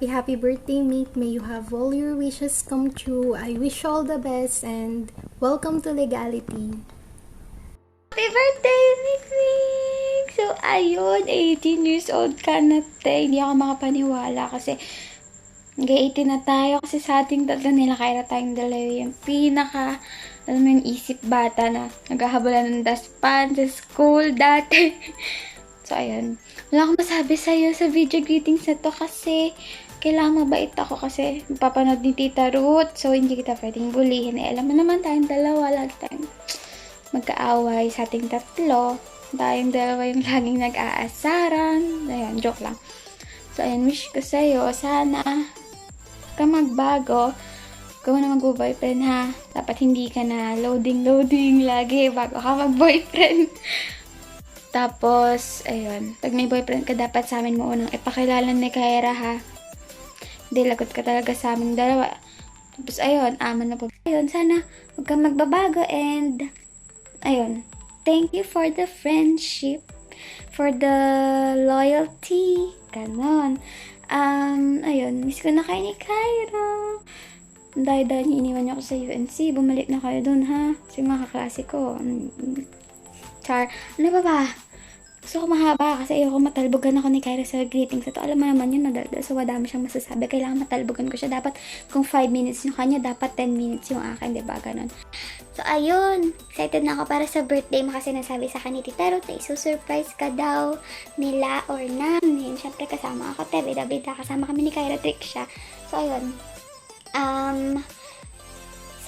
happy birthday, Meek. May you have all your wishes come true. I wish you all the best and welcome to Legality. Happy birthday, Meek Meek! So, ayun, 18 years old ka na, te. Hindi ako makapaniwala kasi nag-18 na tayo kasi sa ating tatlo nila kaya tayong dalawa yung pinaka, alam mo yung isip bata na naghahabulan ng daspan sa school dati. So, ayun. Wala akong masabi sa'yo sa video greetings na to kasi kailangan mabait ako kasi papanood ni Tita Ruth. So, hindi kita pwedeng bulihin. Eh, alam mo naman tayong dalawa. Lagi tayong magkaaway sa ating tatlo. Tayong dalawa yung laging nag-aasaran. Ayan, joke lang. So, ayun, wish ko sa'yo, sana ka magbago. Kung na mag-boyfriend ha. Dapat hindi ka na loading lagi bago ka mag-boyfriend. Tapos, ayun, pag may boyfriend ka, dapat sa amin mo unang ipakilala ni Kyra ha. Hindi, lagot ka talaga sa amin dalawa. Tapos, ayun, aman na po. Ayun, sana huwag kang magbabago and, ayun, thank you for the friendship, for the loyalty, ganon. Ayun, miss ko na kayo ni Kyra. Dahil niyo iniwan niyo ako sa UNC, bumalik na kayo dun ha. Kasi mga kaklase ko, char, ano ba? Gusto ko mahaba kasi ayoko matalbogan ako ni Kyra sa greetings. Ito, alam mo naman yun, madaldal. So, madami siyang masasabi. Kailangan matalbogan ko siya. Dapat, kung 5 minutes yung kanya, dapat 10 minutes yung akin. Diba? Ganon. So, ayun. Excited na ako para sa birthday mo kasi nasabi sa akin ni Tita Ruth na isusurprise ka daw nila or namin. Siyempre, kasama ako. Bida-bida. Kasama kami ni Kyra Tricksha. So, ayun.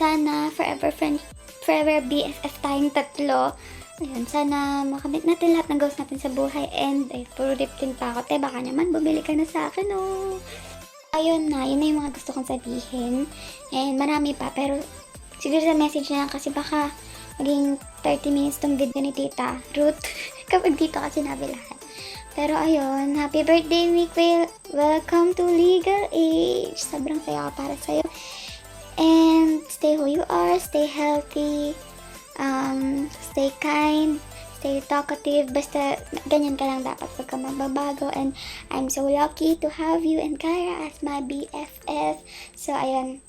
Sana forever BFF tayong tatlo. Ayun, sana makamit natin lahat ng goals natin sa buhay. And, ay, puro riptin pa ako. Baka naman, bumili ka na sa akin, oh. Ayun na, yun na yung mga gusto kong sabihin. And, marami pa, pero siguro sa message na lang kasi baka maging 30 minutes tong video ni Tita Ruth. Kapag dito kasi sinabi lahat. Pero ayun, happy birthday, Meek. Welcome to Legal Age. Sobrang saya ka para sa'yo. And stay who you are, stay healthy, stay kind, stay talkative. Basta ganyan ka lang dapat pag ka magbabago. And I'm so lucky to have you and Kyra as my BFF. So ayun.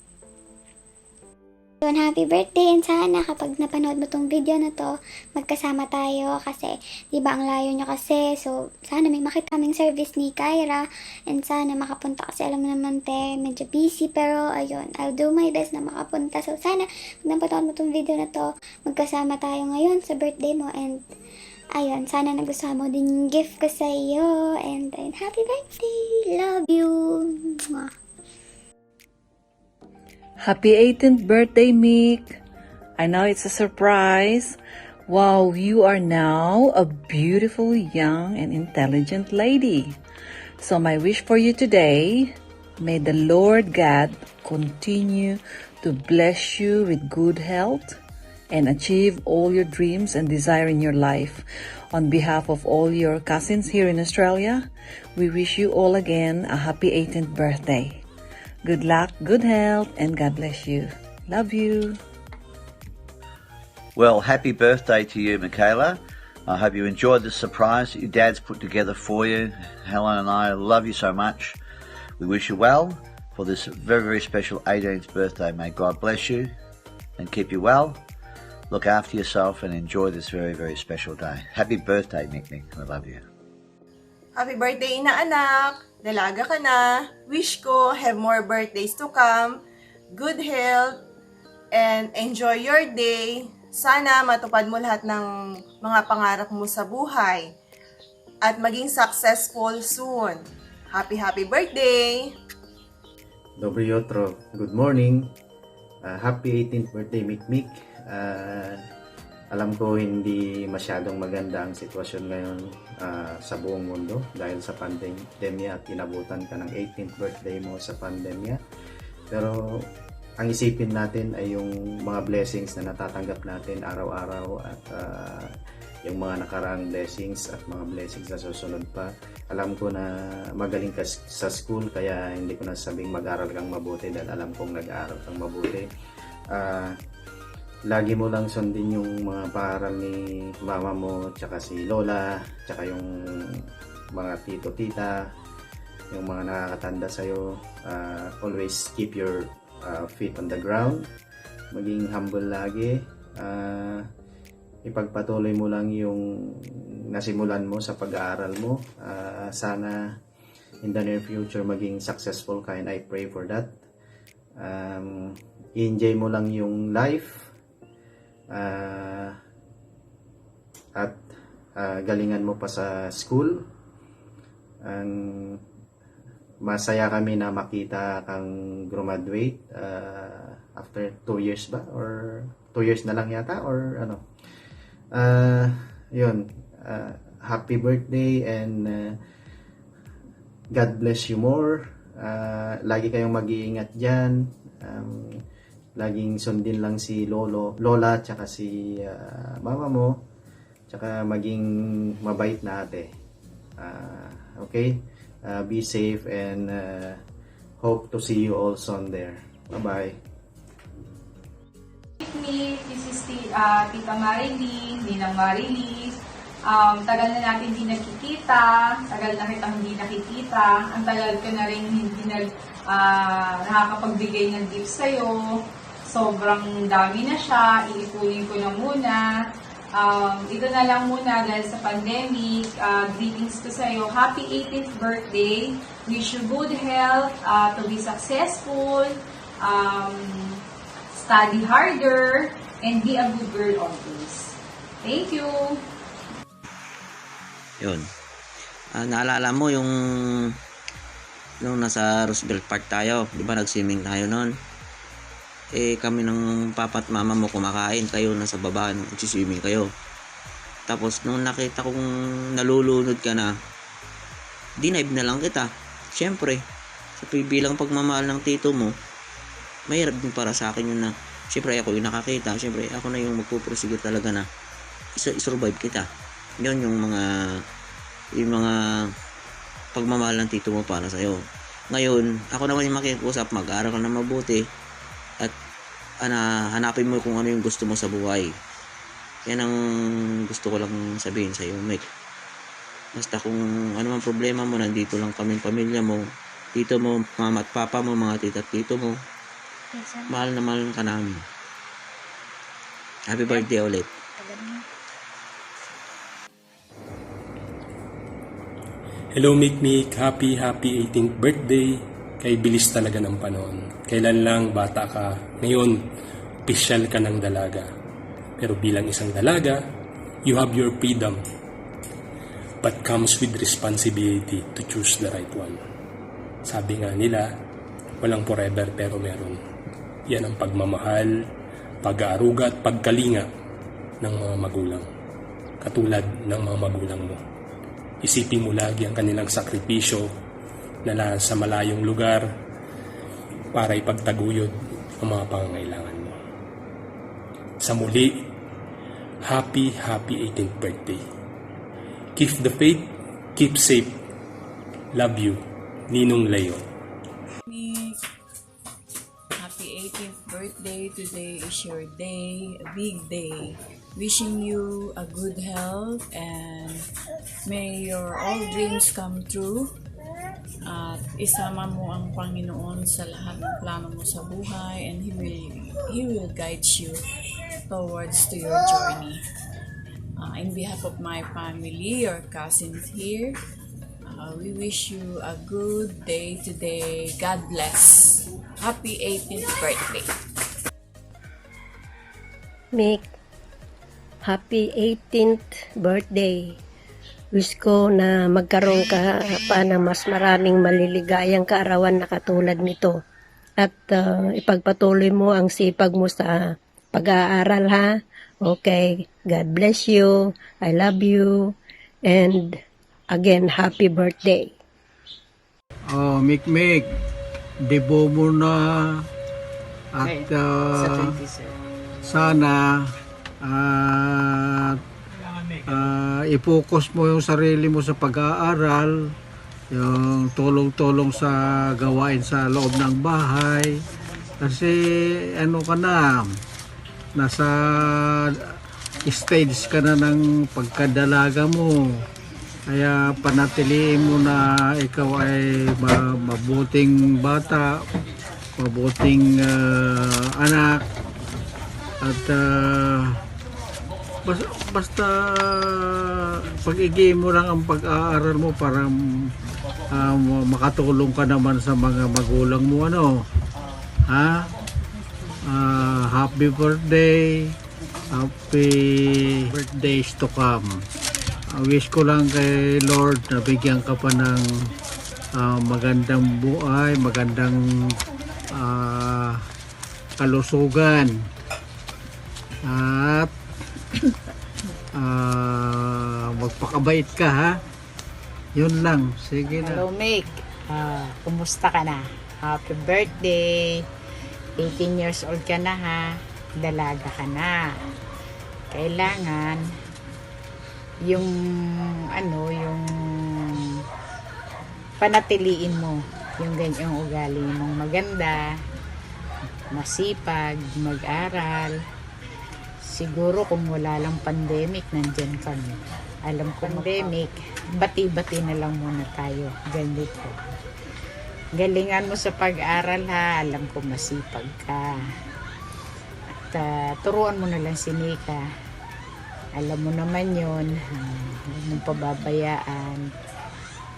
Happy birthday and sana kapag napanood mo tong video na to, magkasama tayo kasi di ba ang layo niya kasi, so sana may makita kaming service ni Kyra and sana makapunta kasi alam mo naman te, medyo busy pero ayun, I'll do my best na makapunta. So sana pag napanood mo tong video na to, magkasama tayo ngayon sa birthday mo and ayun, sana nagustuhan mo din yung gift ko sa iyo and happy birthday, love you. Mwah. Happy 18th birthday, Meek. I know it's a surprise. Wow, you are now a beautiful, young, and intelligent lady. So my wish for you today, may the Lord God continue to bless you with good health and achieve all your dreams and desire in your life. On behalf of all your cousins here in Australia, we wish you all again a happy 18th birthday. Good luck, good health, and God bless you. Love you. Well, happy birthday to you, Michaela. I hope you enjoyed the surprise that your dad's put together for you. Helen and I love you so much. We wish you well for this very, very special 18th birthday. May God bless you and keep you well. Look after yourself and enjoy this very, very special day. Happy birthday, Nick. I love you. Happy birthday na anak! Dalaga ka na. Wish ko have more birthdays to come. Good health. And enjoy your day. Sana matupad mo lahat ng mga pangarap mo sa buhay. At maging successful soon. Happy birthday! Dobry jutro. Good morning. Happy 18th birthday, Meek. Alam ko hindi masyadong maganda ang sitwasyon ngayon sa buong mundo dahil sa pandemya at inabutan ka ng 18th birthday mo sa pandemya. Pero ang isipin natin ay yung mga blessings na natatanggap natin araw-araw at yung mga nakaraang blessings at mga blessings na susunod pa. Alam ko na magaling ka sa school kaya hindi ko nasabing mag-aral kang mabuti dahil alam kong nag-aaral kang mabuti. Lagi mo lang sundin yung mga paaral ni mama mo, tsaka si lola, tsaka yung mga tito-tita. yung mga nakakatanda sa'yo, always keep your feet on the ground. Maging humble lagi. Ipagpatuloy mo lang yung nasimulan mo sa pag-aaral mo. Sana in the near future maging successful ka, and I pray for that. I-enjoy mo lang yung life. At galingan mo pa sa school. Masaya kami na makita kang graduate after 2 years ba? Or 2 years na lang yata? Or ano? Yun. Happy birthday, and God bless you more. Lagi kayong mag-iingat dyan. Laging sundin lang si Lola, tsaka si mama mo. Tsaka maging mabait na ate. Okay? Be safe, and hope to see you all soon there. Bye-bye. Me, this is Tita Marilyn, Ninang Marilis. Tagal na natin hindi nakikita, tagal na kitang hindi nakikita, ang tagal ka na rin hindi nakakapagbigay ng gifts sa'yo. Sobrang dami na siya, iipunin ko na muna. Ito na lang muna dahil sa pandemic. Greetings to sa'yo. Happy 18th birthday. Wish you good health, to be successful, study harder, and be a good girl always. Thank you! Yun. Naalala mo yung nung nasa Roosevelt Park tayo, di ba nag-swimming tayo noon? Kami ng papa at mama mo kumakain, kayo nasa baba, nagsiswimming kayo. Tapos nung nakita kong nalulunod ka na, dinive na lang kita. Siyempre, sa bilang pagmamahal ng tito mo, mahirap din para sa akin yun na, siyempre ako yung nakakita, siyempre ako na yung magpupursige talaga na isurvive kita. Yun yung mga pagmamahal ng tito mo para sa'yo. Ngayon, ako naman yung makikusap, mag-aaral ka na mabuti, at hanapin mo kung ano yung gusto mo sa buhay. Yan ang gusto ko lang sabihin sa iyo, Mike. Basta kung ano man problema mo, nandito lang kami, pamilya mo, tito mo, mama at papa mo, mga tita at tito mo. Mahal na mahal ka namin. Happy birthday ulit. Hello Mikmik, happy 18th birthday. Kay bilis talaga ng panahon. Kailan lang bata ka, ngayon opisyal ka ng dalaga. Pero bilang isang dalaga, you have your freedom, but comes with responsibility to choose the right one. Sabi nga nila, walang forever pero meron. Yan ang pagmamahal, pag-aaruga at pagkalinga ng mga magulang. Katulad ng mga magulang mo. Isipin mo lagi ang kanilang sakripisyo na sa malayong lugar para ipagtaguyod ang mga pangangailangan mo. Sa muli, happy 18th birthday. Keep the faith, keep safe. Love you, Ninong Leo. Happy 18th birthday. Today is your day, a big day. Wishing you a good health, and may your all dreams come true. At isama mo ang Panginoon sa lahat ng plano mo sa buhay, and He will guide you towards to your journey. In behalf of my family, your cousins here, we wish you a good day today. God bless. Happy 18th birthday. Mick, happy 18th birthday. Wish ko na magkaroon ka pa ng mas maraming maliligayang kaarawan na katulad nito. At ipagpatuloy mo ang sipag mo sa pag-aaral, ha? Okay, God bless you. I love you. And again, happy birthday. Oh, Mick, debo mo na. At sana i-focus mo yung sarili mo sa pag-aaral, yung tulong-tulong sa gawain sa loob ng bahay, kasi ano ka na, nasa stage ka na ng pagkadalaga mo, Kaya panatiliin mo na ikaw ay mabuting bata, mabuting anak, at basta pag-igay mo lang ang pag-aaral mo para makatulong ka naman sa mga magulang mo, ano, ha? Happy birthday, happy birthdays to come. Wish ko lang kay Lord na bigyan ka pa ng magandang buhay, magandang kalusugan, at magpakabait ka, ha? Yun lang. Sige na. Hello, Mick. Kumusta ka na? Happy birthday. 18 years old ka na, ha? Dalaga ka na. Kailangan yung panatiliin mo yung ganyang ugali mong maganda, masipag, mag-aral. Siguro kung wala lang pandemic, nandyan kami. Alam ko pandemic, bati-bati na lang muna tayo. Ganito. Galingan mo sa pag-aral, ha. Alam ko masipag ka. At turuan mo na lang si Nika. Alam mo naman yun. Huwag mong pababayaan.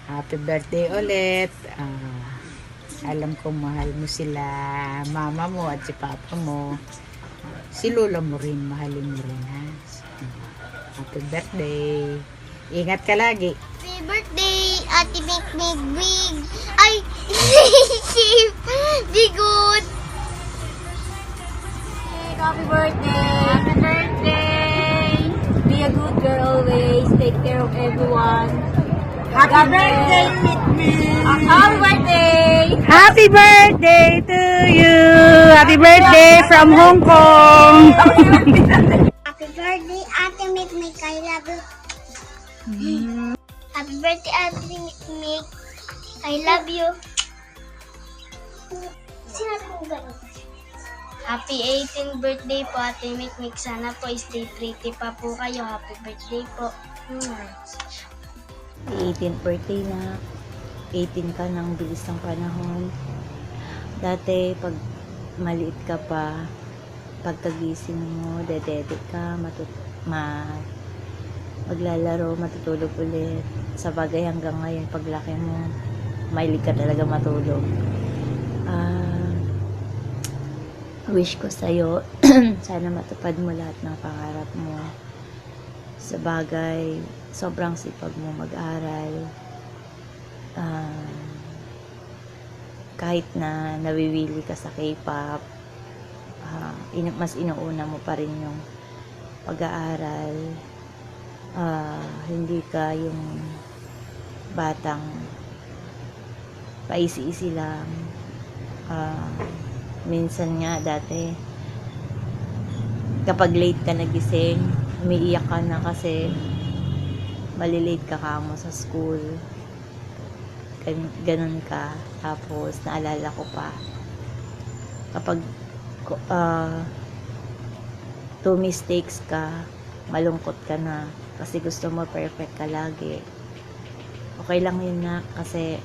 Happy birthday ulit. Alam ko mahal mo sila, mama mo at si papa mo. Si lola mo rin, mahalin mo rin, ha. Happy birthday. Ingat ka lagi. Happy birthday, Ate Big. Ay, be good. Happy birthday. Happy birthday. Be a good girl always. Take care of everyone. Happy birthday, Happy birthday. Happy birthday to you. Happy birthday from Hong Kong. Happy birthday, Ate Mikmik. I love you. Happy birthday, Ate Mikmik. I love you. Sinabi mo gano'n? Happy 18th birthday po, Ate Mikmik. Sana po stay pretty pa po kayo. Happy birthday po. 18th birthday na. 18 ka ng bilis ng panahon. Dati, pag maliit ka pa, pagkagising mo, dedede ka, maglalaro, matutulog ulit. Sa bagay hanggang ngayon, paglaki mo, mahilig ka talaga matulog. Wish ko sa'yo, sana matupad mo lahat ng pangarap mo. Sa bagay, sobrang sipag mo mag-aral. Kahit na nawiwili ka sa K-pop, mas inuuna mo pa rin yung pag-aaral. Hindi ka yung batang paisi-isi lang. Minsan nga dati, kapag late ka nagising, umiiyak ka na kasi malilate ka kamo sa school. Ganun ka. Tapos naalala ko pa, kapag 2 mistakes ka, malungkot ka na kasi gusto mo perfect ka lagi. Okay lang yun na kasi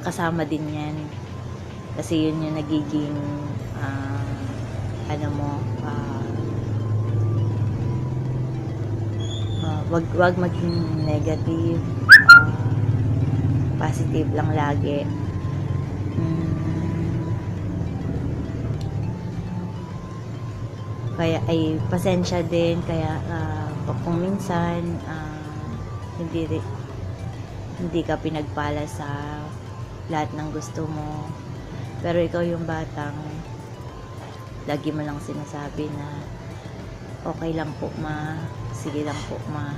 kasama din yan. Kasi yun yung nagiging wag maging negative, positive lang lagi. Kaya ay pasensya din, kaya kung minsan hindi ka pinagpala sa lahat ng gusto mo, pero ikaw yung batang lagi mo lang sinasabi na okay lang po ma, sige lang po ma,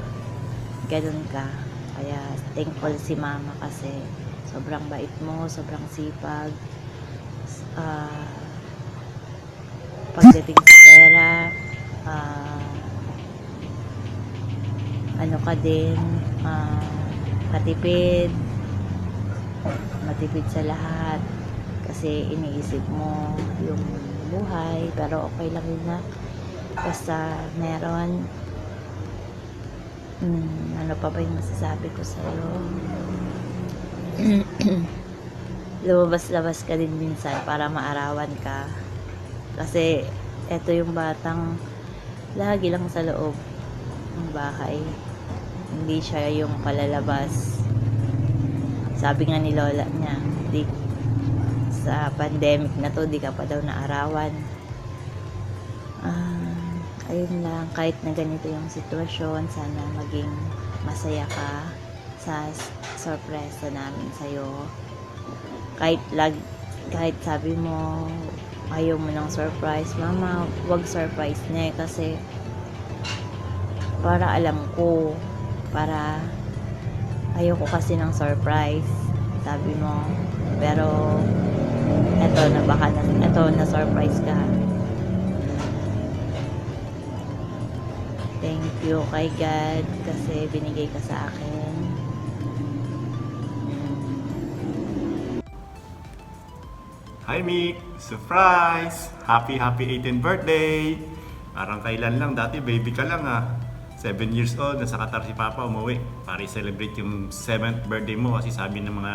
ganun ka. Kaya thankful si mama kasi sobrang bait mo, sobrang sipag. Pagdating sa pera, ka din, matipid sa lahat kasi iniisip mo yung buhay, pero okay lang yun na basta meron. Ano pa ba yung masasabi ko sa'yo? Lumabas-labas ka din minsan para maarawan ka. Kasi eto yung batang lagi lang sa loob ng bahay. Hindi siya yung palalabas. Sabi nga ni lola niya, sa pandemic na to, di ka pa daw naarawan. Ayun lang, kahit na ganito yung sitwasyon, sana maging masaya ka sa sorpresa namin sa'yo. Kahit sabi mo, ayaw mo ng surprise, mama, wag surprise na kasi para alam ko, para ayaw ko kasi ng surprise, sabi mo. Pero eto na surprise ka. Thank you kay God kasi binigay ka sa akin. Hi Mick! Surprise! Happy 18th birthday! Parang kailan lang, dati baby ka lang 7 years old, nasa Qatar si Papa umuwi para i-celebrate yung 7th birthday mo kasi sabi ng mga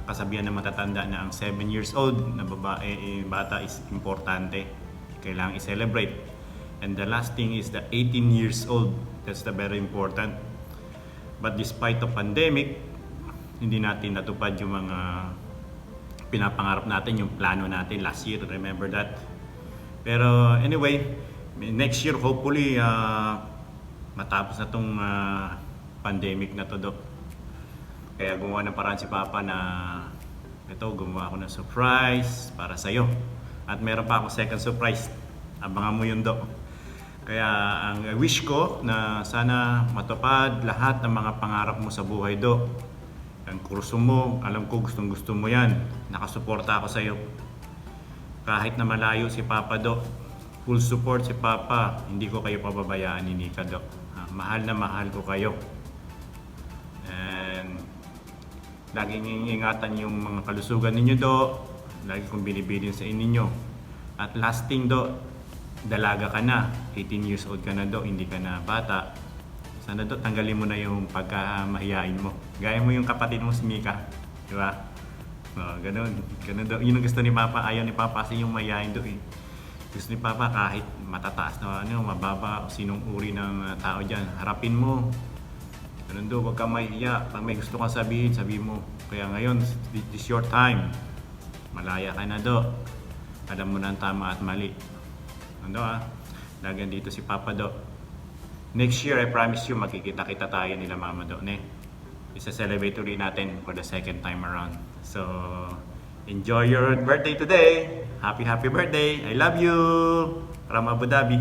kasabihan ng matatanda na ang 7 years old na bata is importante. Kailangan i-celebrate. And the last thing is the 18 years old. That's the very important. But despite of pandemic, hindi natin natupad yung mga pinapangarap natin, yung plano natin last year. Remember that? Pero anyway, next year hopefully matapos na tong pandemic na to, Dok. Kaya gumawa ng paraan si Papa na gumawa ako ng surprise para sa'yo. At meron pa ako second surprise. Abangan mo yun, Dok. Kaya ang wish ko na sana matupad lahat ng mga pangarap mo sa buhay, Dok. Ang kurso mo, alam ko gustong gusto mo yan. Nakasuporta ako sa'yo. Kahit na malayo si Papa, Dok. Full support si Papa. Hindi ko kayo pababayaan ni Nika, Dok. Mahal na mahal ko kayo. And laging ingatan yung mga kalusugan ninyo, Dok. Lagi kong binibilin sa inyo. At last thing, Dok. Dalaga ka na, 18 years old ka na, Dok, hindi ka na bata. Sana, Dok, tanggalin mo na yung pagkamahiyain mo. Gaya mo yung kapatid mo si Mika, di ba? Ganun, Dok. Yun ang gusto ni Papa. Ayaw ni Papa kasi yung mahiyain, Dok. Gusto ni Papa kahit matataas na mababa, sinong uri ng tao dyan, harapin mo. Ganun, Dok, huwag kang mahiya. Pag may gusto kang sabihin, sabihin mo. Kaya ngayon, this is your time. Malaya ka na, Dok. Alam mo na ang tama at mali. Lagyan dito si Papa, Dok. Next year, I promise you, makikita-kita tayo nila Mama, Dok. Isa-celebrate ulit natin for the second time around. So, enjoy your birthday today. Happy birthday. I love you. From Abu Dhabi.